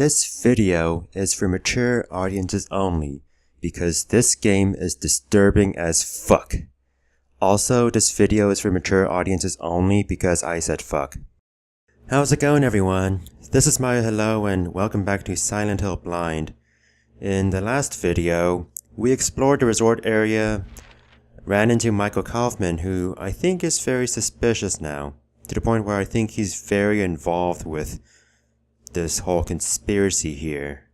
This video is for mature audiences only, because this game is disturbing as fuck. Also, this video is for mature audiences only because I said fuck. How's it going, everyone? This is my hello and welcome back to Silent Hill Blind. In the last video, we explored the resort area, ran into Michael Kaufman, who I think is very suspicious now, to the point where I think he's very involved with this whole conspiracy here.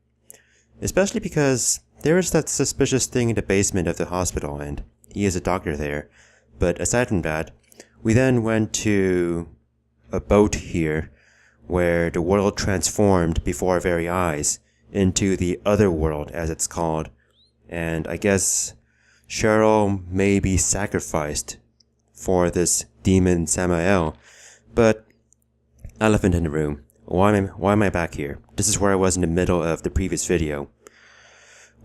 Especially because there is that suspicious thing in the basement of the hospital and he is a doctor there. But aside from that, we then went to a boat here where the world transformed before our very eyes into the other world, as it's called. And I guess Cheryl may be sacrificed for this demon Samael. But elephant in the room. Why am I back here? This is where I was in the middle of the previous video.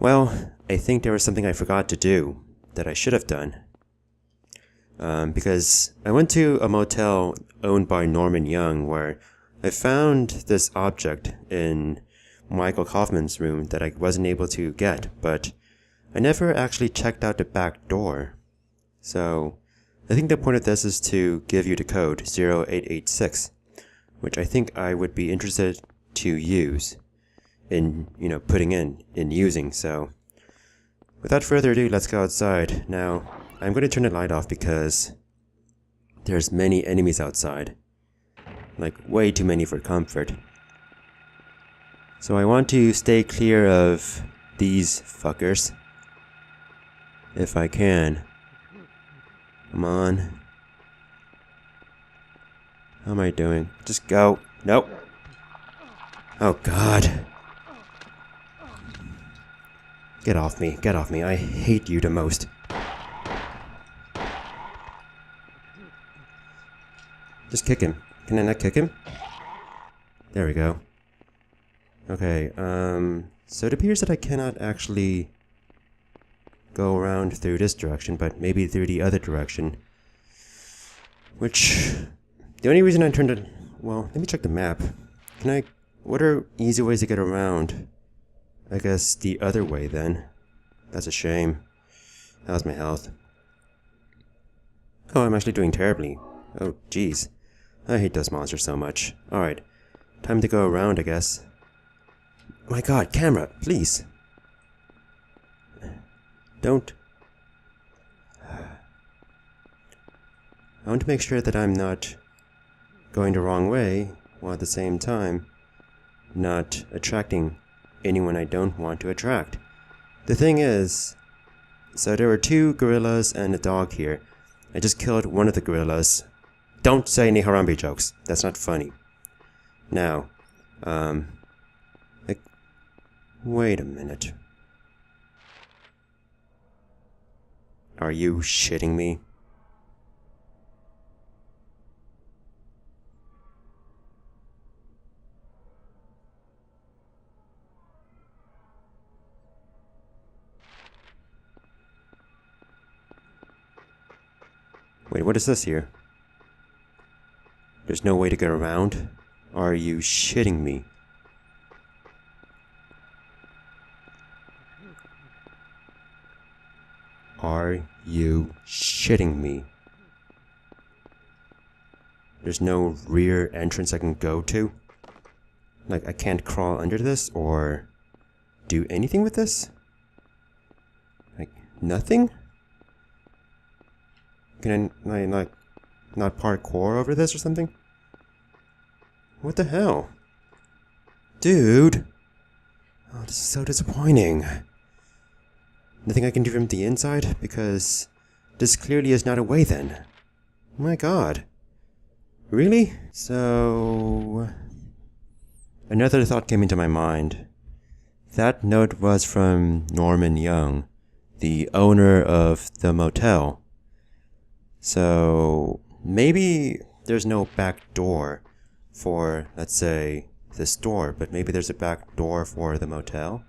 Well, I think there was something I forgot to do that I should have done. Because I went to a motel owned by Norman Young where I found this object in Michael Kaufman's room that I wasn't able to get, but I never actually checked out the back door. So I think the point of this is to give you the code 0886. Which I think I would be interested to use in, putting in using. So without further ado, let's go outside. Now, I'm going to turn the light off because there's many enemies outside. Like, way too many for comfort. So I want to stay clear of these fuckers. If I can. Come on. How am I doing? Just go. Nope. Oh god. Get off me. Get off me. I hate you the most. Just kick him. Can I not kick him? There we go. Okay, so it appears that I cannot actually go around through this direction, but maybe through the other direction. Which... the only reason I turned it... well, let me check the map. What are easy ways to get around? I guess the other way then. That's a shame. How's my health? Oh, I'm actually doing terribly. Oh, jeez. I hate those monsters so much. Alright. Time to go around, I guess. My god, camera, please. Don't... I want to make sure that I'm not going the wrong way, while at the same time not attracting anyone I don't want to attract. The thing is, so there were two gorillas and a dog here. I just killed one of the gorillas. Don't say any Harambe jokes. That's not funny. Now, wait a minute. Are you shitting me? Wait, what is this here? There's no way to get around? Are you shitting me? Are you shitting me? There's no rear entrance I can go to? Like, I can't crawl under this or do anything with this? Like, nothing? Can I, not parkour over this or something? What the hell? Dude! Oh, this is so disappointing. Nothing I can do from the inside? Because this clearly is not a way then. Oh my god. Really? So... another thought came into my mind. That note was from Norman Young, the owner of the motel. So, maybe there's no back door for, let's say, the store, but maybe there's a back door for the motel?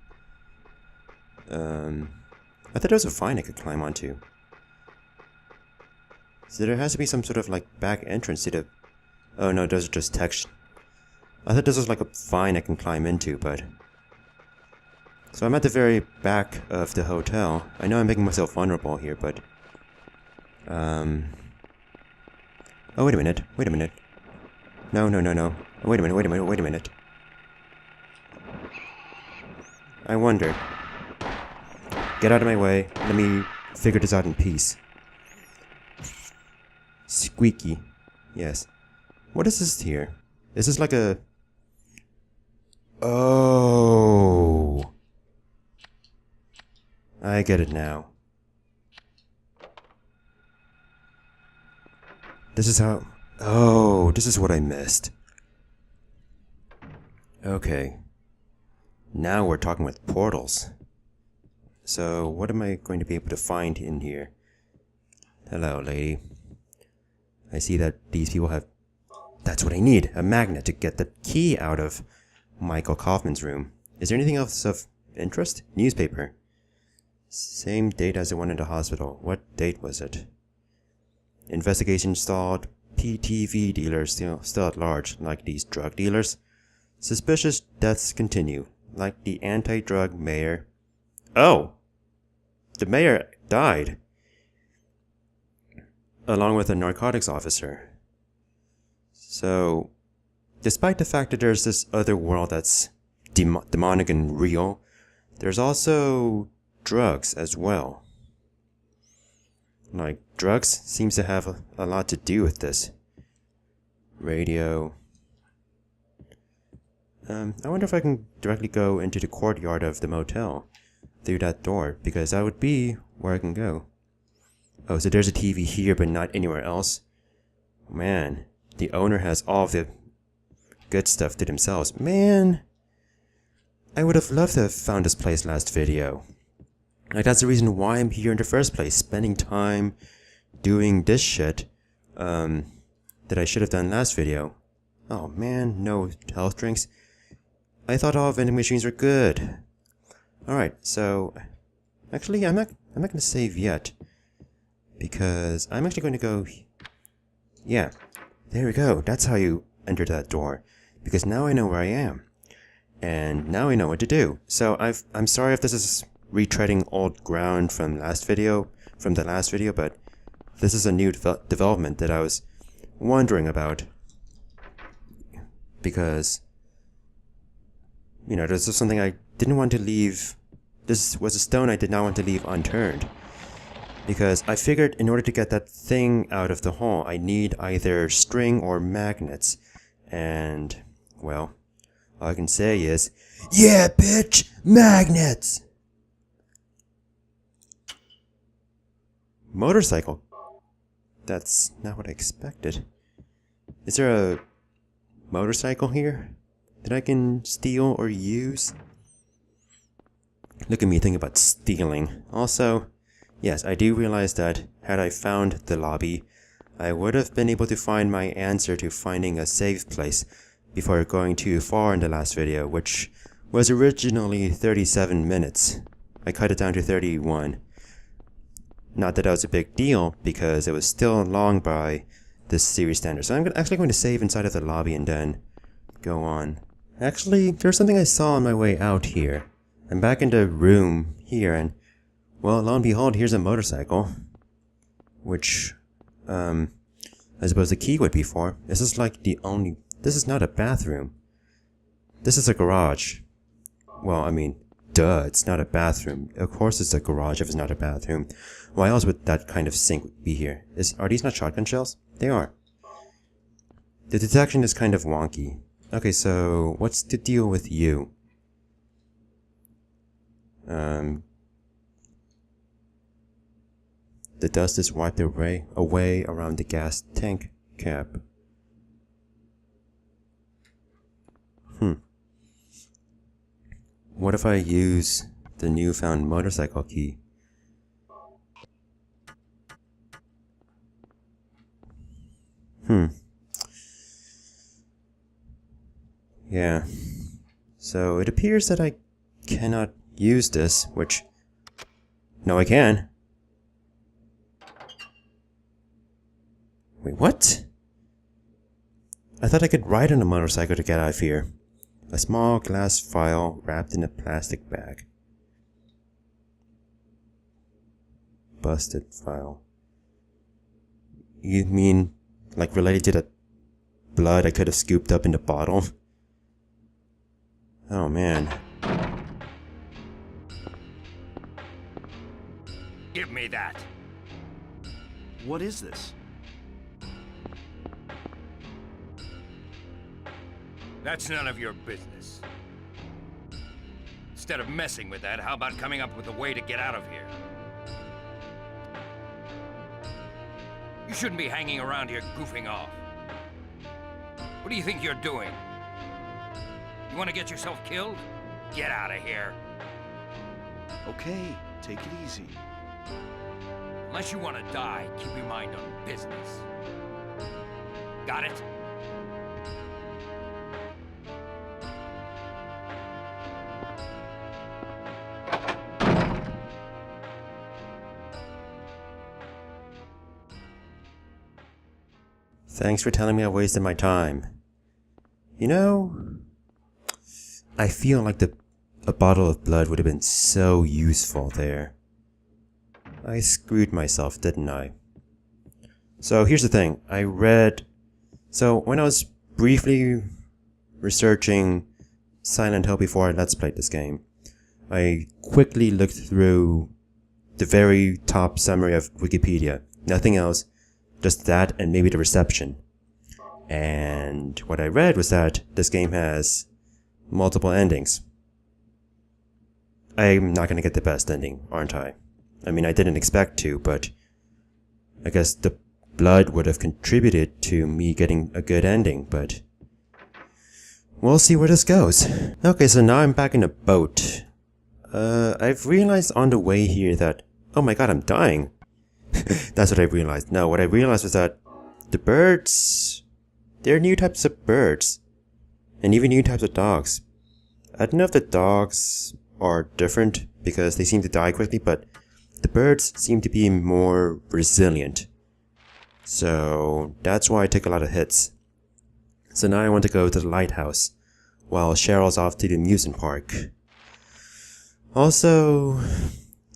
I thought there was a vine I could climb onto. So there has to be some sort of, back entrance to the... oh no, those are just text I thought this was like a vine I can climb into, but... So I'm at the very back of the hotel. I know I'm making myself vulnerable here, but... Oh, wait a minute. Wait a minute. No. Wait a minute. I wonder. Get out of my way. Let me figure this out in peace. Squeaky. Yes. What is this here? Is this like a... Oh... I get it now. This is how... Oh, this is what I missed. Okay. Now we're talking with portals. So, what am I going to be able to find in here? Hello, lady. I see that these people have... That's what I need! A magnet to get the key out of Michael Kaufman's room. Is there anything else of interest? Newspaper. Same date as the one in the hospital. What date was it? Investigation stalled. PTV dealers still at large, like these drug dealers. Suspicious deaths continue, like the anti-drug mayor. Oh! The mayor died. Along with a narcotics officer. So, despite the fact that there's this other world that's demonic and real, there's also drugs as well. Like, drugs seems to have a lot to do with this. Radio. I wonder if I can directly go into the courtyard of the motel through that door, because that would be where I can go. Oh, so there's a TV here, but not anywhere else. Man, the owner has all of the good stuff to themselves. Man, I would have loved to have found this place last video. Like, that's the reason why I'm here in the first place, spending time doing this shit that I should have done last video. Oh man, no health drinks. I thought all vending machines were good. Alright, so actually I'm not gonna save yet, because I'm actually going to go... Yeah, there we go. That's how you enter that door, because now I know where I am, and now I know what to do. So I'm sorry if this is retreading old ground from the last video, but this is a new development that I was wondering about, because, you know, this is something I didn't want to leave. This was a stone I did not want to leave unturned, because I figured in order to get that thing out of the hole, I need either string or magnets, and, well, all I can say is, yeah, bitch, magnets! Motorcycle. That's not what I expected. Is there a motorcycle here that I can steal or use? Look at me thinking about stealing. Also, yes, I do realize that had I found the lobby, I would have been able to find my answer to finding a safe place before going too far in the last video, which was originally 37 minutes. I cut it down to 31. Not that that was a big deal, because it was still long by this series standard. So I'm actually going to save inside of the lobby and then go on. Actually, there's something I saw on my way out here. I'm back in the room here, and, well, lo and behold, here's a motorcycle. Which, I suppose the key would be for. This is like the only... This is not a bathroom. This is a garage. Well, I mean, duh, it's not a bathroom. Of course it's a garage if it's not a bathroom. Why else would that kind of sink be here? Are these not shotgun shells? They are. The detection is kind of wonky. Okay, so what's the deal with you? The dust is wiped away around the gas tank cap. What if I use the newfound motorcycle key? Yeah. So it appears that I cannot use this, which... No, I can. Wait, what? I thought I could ride on a motorcycle to get out of here. A small glass vial wrapped in a plastic bag. Busted vial. You mean, like, related to the blood I could have scooped up in the bottle? Oh man. Give me that. What is this? That's none of your business. Instead of messing with that, how about coming up with a way to get out of here? You shouldn't be hanging around here goofing off. What do you think you're doing? You want to get yourself killed? Get out of here. Okay, take it easy. Unless you want to die, keep your mind on business. Got it? Thanks for telling me I wasted my time. You know, I feel like a bottle of blood would have been so useful there. I screwed myself, didn't I? So here's the thing. So when I was briefly researching Silent Hill before I Let's Played this game, I quickly looked through the very top summary of Wikipedia. Nothing else. Just that and maybe the reception. And what I read was that this game has multiple endings. I'm not going to get the best ending, aren't I? I mean, I didn't expect to, but I guess the blood would have contributed to me getting a good ending, but we'll see where this goes. Okay, so now I'm back in a boat. I've realized on the way here that, oh my god, I'm dying. That's what I realized. No, what I realized was that the birds, there are new types of birds, and even new types of dogs. I don't know if the dogs are different because they seem to die quickly, but the birds seem to be more resilient. So that's why I took a lot of hits. So now I want to go to the lighthouse, while Cheryl's off to the amusement park. Also,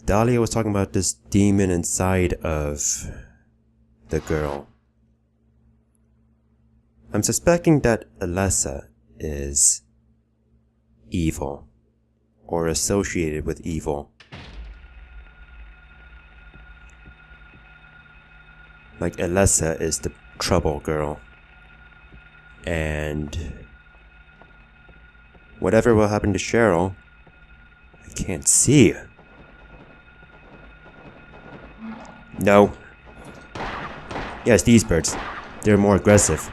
Dahlia was talking about this demon inside of the girl. I'm suspecting that Alessa is evil, or associated with evil. Like Alessa is the trouble girl. And whatever will happen to Cheryl, I can't see. No. Yes, these birds. They're more aggressive.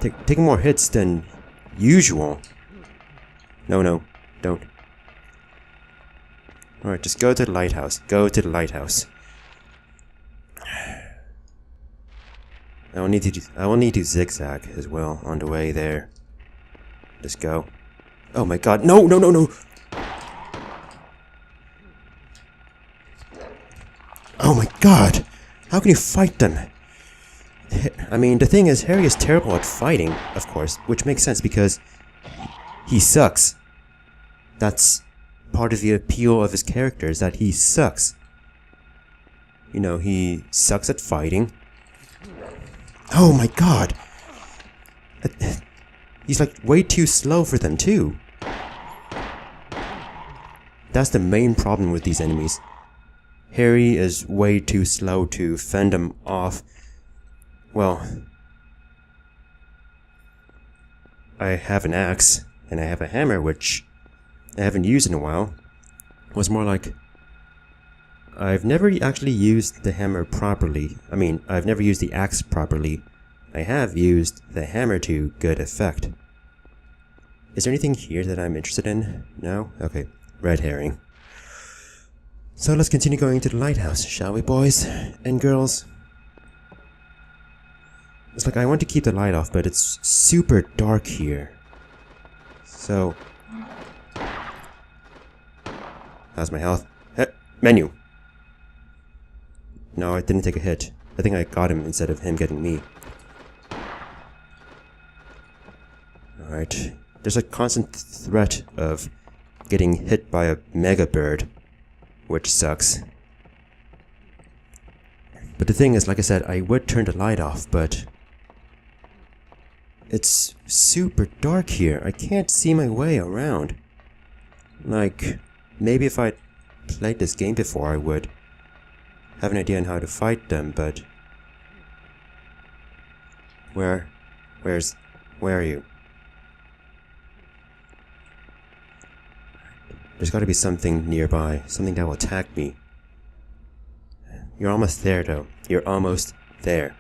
Taking more hits than usual. No, don't. Alright, just go to the lighthouse. Go to the lighthouse. I will need to zigzag as well on the way there. Just go. Oh my god, no! Oh my god! How can you fight them? I mean, the thing is, Harry is terrible at fighting, of course, which makes sense because he sucks. That's part of the appeal of his character, is that he sucks. You know, he sucks at fighting. Oh my god! He's like way too slow for them too. That's the main problem with these enemies. Harry is way too slow to fend them off. Well, I have an axe, and I have a hammer, which I haven't used in a while. It was more like, I've never actually used the hammer properly. I mean, I've never used the axe properly. I have used the hammer to good effect. Is there anything here that I'm interested in? No? Okay. Red herring. So let's continue going to the lighthouse, shall we, boys and girls? It's like I want to keep the light off, but it's super dark here. So... how's my health? Menu! No, I didn't take a hit. I think I got him instead of him getting me. Alright. There's a constant threat of getting hit by a mega bird, which sucks. But the thing is, like I said, I would turn the light off, but it's super dark here. I can't see my way around. Like, maybe if I'd played this game before, I would have an idea on how to fight them, but where are you? There's gotta be something nearby, something that will attack me. You're almost there though. You're almost there.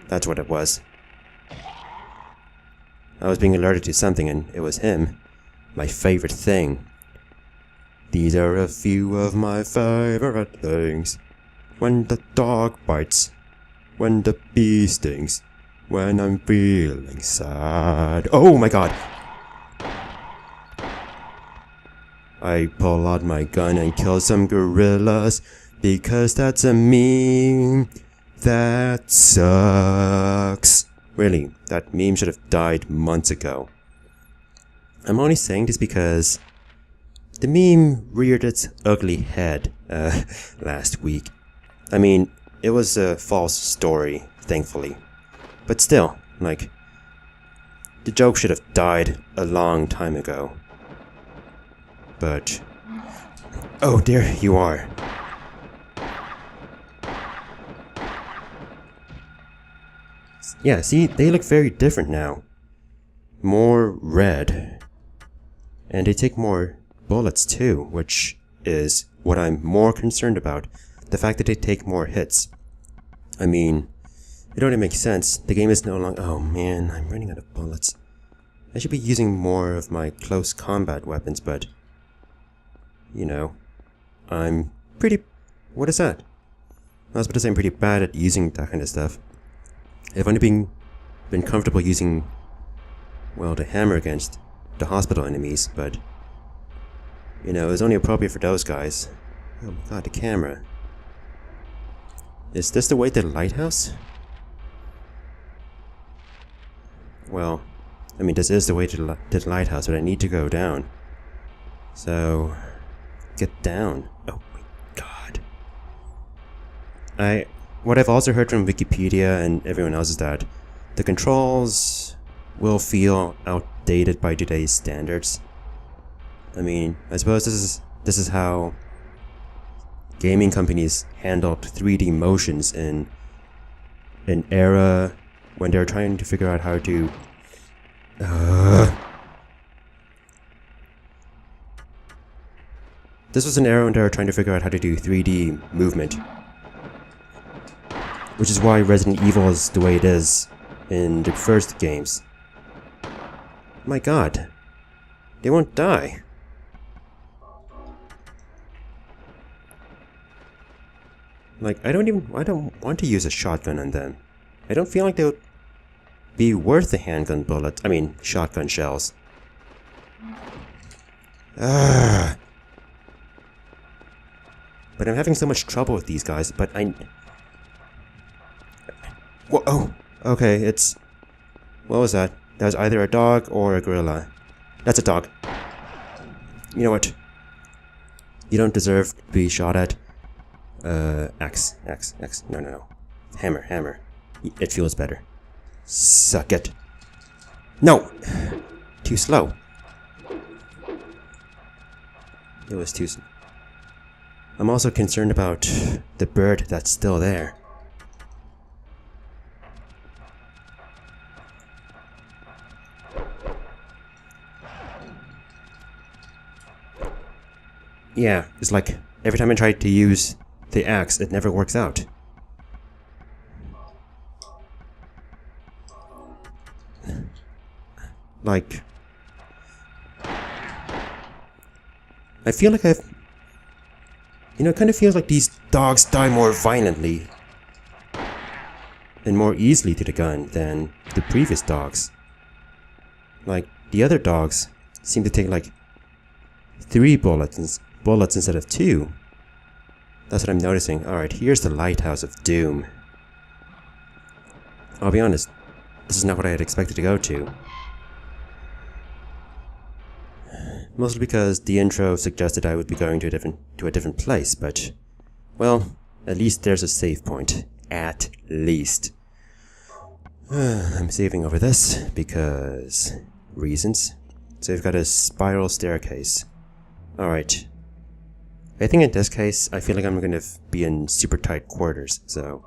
That's what it was. I was being alerted to something and it was him. My favorite thing. These are a few of my favorite things. When the dog bites. When the bee stings. When I'm feeling sad. Oh my god! I pull out my gun and kill some gorillas because that's a meme that sucks. Really, that meme should have died months ago. I'm only saying this because the meme reared its ugly head last week. I mean, it was a false story, thankfully. But still, like, the joke should have died a long time ago. But oh, there you are. Yeah, see, they look very different now. More red. And they take more bullets too, which is what I'm more concerned about. The fact that they take more hits. I mean, it only makes sense. The game is no longer... Oh man, I'm running out of bullets. I should be using more of my close combat weapons, but... You know, I'm pretty... What is that? I was about to say I'm pretty bad at using that kind of stuff. I've only been comfortable using, well, the hammer against the hospital enemies, but, you know, it was only appropriate for those guys. Oh my god, the camera. Is this the way to the lighthouse? Well, I mean, this is the way to the lighthouse, but I need to go down. So, get down. Oh my god. What I've also heard from Wikipedia and everyone else is that the controls will feel outdated by today's standards. I mean, I suppose this is how gaming companies handled 3D motions in an era when they were trying to figure out how to This was an era when they were trying to figure out how to do 3D movement. Which is why Resident Evil is the way it is in the first games. My god. They won't die. Like, I don't want to use a shotgun on them. I don't feel like they would be worth the handgun bullets. I mean, shotgun shells. But I'm having so much trouble with these guys, but Whoa, oh, okay, it's... What was that? That was either a dog or a gorilla. That's a dog. You know what? You don't deserve to be shot at. Axe. No. Hammer. It feels better. Suck it. No! Too slow. It was too slow. I'm also concerned about the bird that's still there. Yeah, it's like every time I try to use the axe, it never works out. Like, I feel like it kind of feels like these dogs die more violently and more easily to the gun than the previous dogs. Like, the other dogs seem to take like 3 bullets instead of 2. That's what I'm noticing. Alright, here's the Lighthouse of Doom. I'll be honest, this is not what I had expected to go to. Mostly because the intro suggested I would be going to a different place, but, well, at least there's a save point. At least. I'm saving over this because reasons. So we've got a spiral staircase. Alright. I think in this case, I feel like I'm gonna be in super tight quarters, so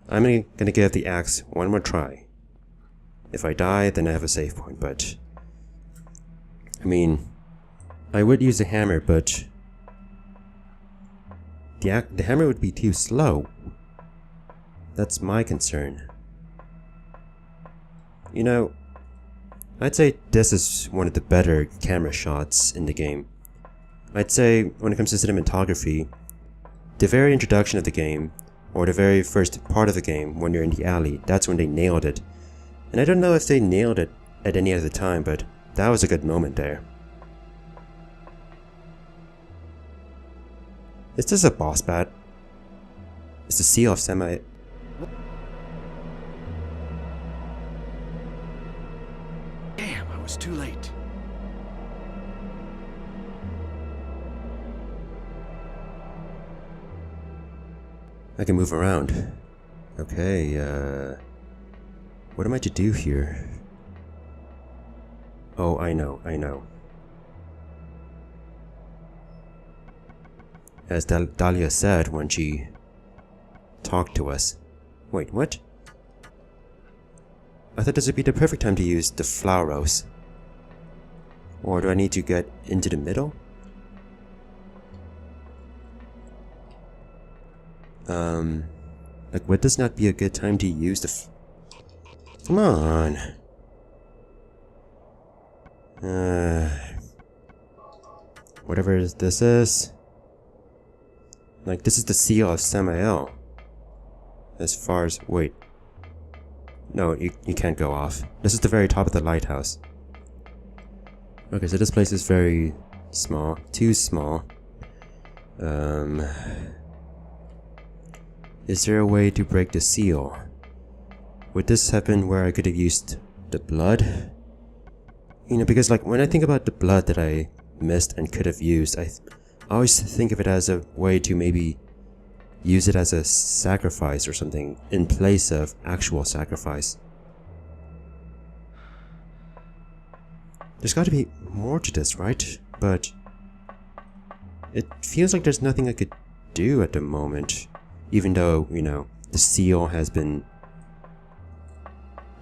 I'm gonna give the axe one more try. If I die, then I have a save point, but I mean, I would use a hammer, but the hammer would be too slow. That's my concern. You know, I'd say this is one of the better camera shots in the game. I'd say when it comes to cinematography, the very introduction of the game, or the very first part of the game when you're in the alley, that's when they nailed it. And I don't know if they nailed it at any other time, but that was a good moment there. Is this a boss bat? Is the seal of semi... Damn, I was too late. I can move around. Okay, what am I to do here? Oh, I know. As Dahlia said when she talked to us. Wait, what? I thought this would be the perfect time to use the flower rose. Or do I need to get into the middle? Like, would this not be a good time to use the Come on. Whatever this is. Like, this is the seal of Samael. As far as... Wait. No, you can't go off. This is the very top of the lighthouse. Okay, so this place is very small. Too small. Is there a way to break the seal? Would this happen where I could have used the blood? You know, because like when I think about the blood that I missed and could have used, I always think of it as a way to maybe use it as a sacrifice or something in place of actual sacrifice. There's got to be more to this, right? But it feels like there's nothing I could do at the moment. Even though, you know, the seal has been...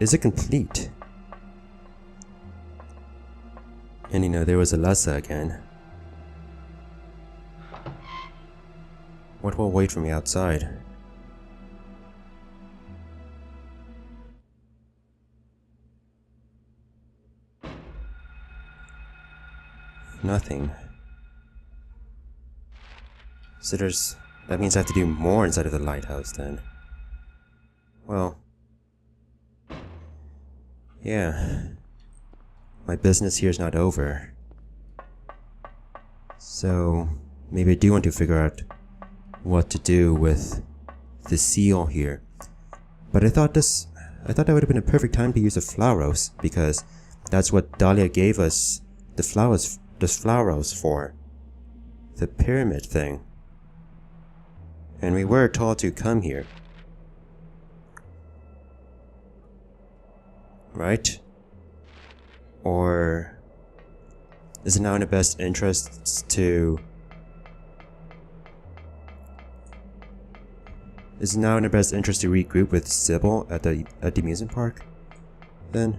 Is it complete? And you know, there was Alessa again. What will wait for me outside? Nothing. So that means I have to do more inside of the lighthouse then. Well... Yeah. My business here is not over. So... maybe I do want to figure out what to do with the seal here. But I thought that would have been a perfect time to use the flowers, because that's what Dahlia gave us the flowers for. The pyramid thing. And we were told to come here. Right? Or is it now in the best interests to... Is it now in the best interest to regroup with Sybil at the amusement park? Then,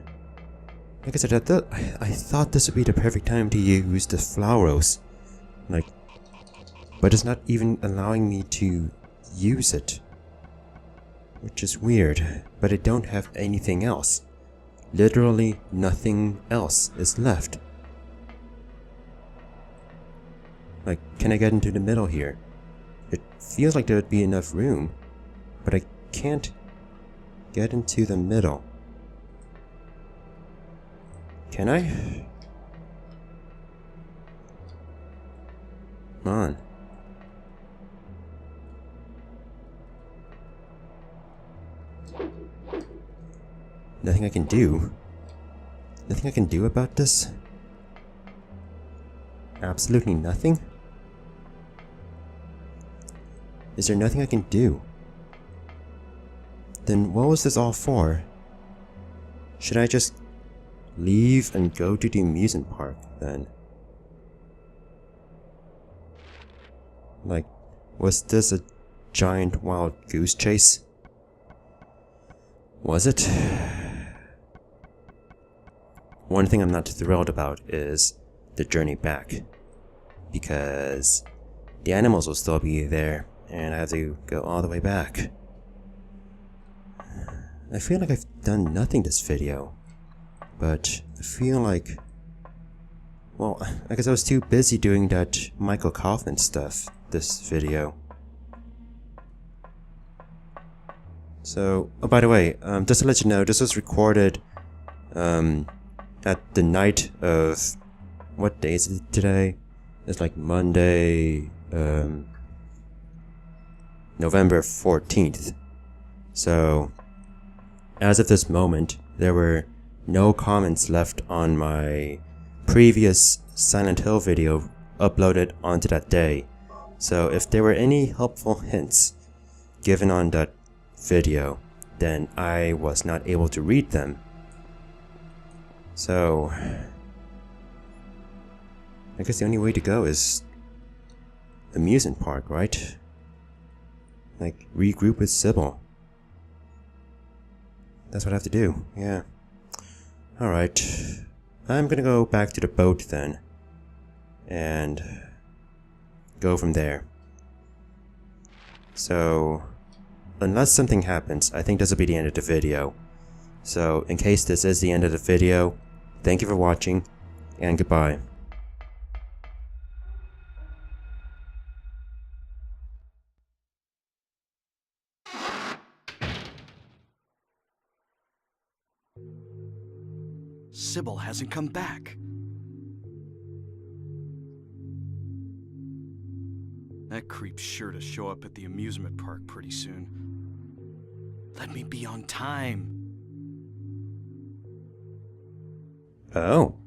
like I said, I thought this would be the perfect time to use the flowers. Like, but it's not even allowing me to use it. Which is weird, but I don't have anything else. Literally nothing else is left. Like, can I get into the middle here? It feels like there would be enough room, but I can't get into the middle. Can I? Come on. Nothing I can do? Nothing I can do about this? Absolutely nothing? Is there nothing I can do? Then what was this all for? Should I just leave and go to the amusement park then? Like, was this a giant wild goose chase? Was it? One thing I'm not thrilled about is the journey back, because the animals will still be there and I have to go all the way back. I feel like I've done nothing this video, but I feel like, well, I guess I was too busy doing that Michael Kaufman stuff this video. So, oh, by the way, just to let you know, this was recorded at the night of, what day is it today? It's like Monday, November 14th. So, as of this moment, there were no comments left on my previous Silent Hill video uploaded onto that day. So if there were any helpful hints given on that video, then I was not able to read them. So I guess the only way to go is amusement park, right? Like, regroup with Sybil. That's what I have to do, yeah. Alright. I'm gonna go back to the boat then. And go from there. So, unless something happens, I think this will be the end of the video. So, in case this is the end of the video, thank you for watching, and goodbye. Sybil hasn't come back. That creep's sure to show up at the amusement park pretty soon. Let me be on time. Oh.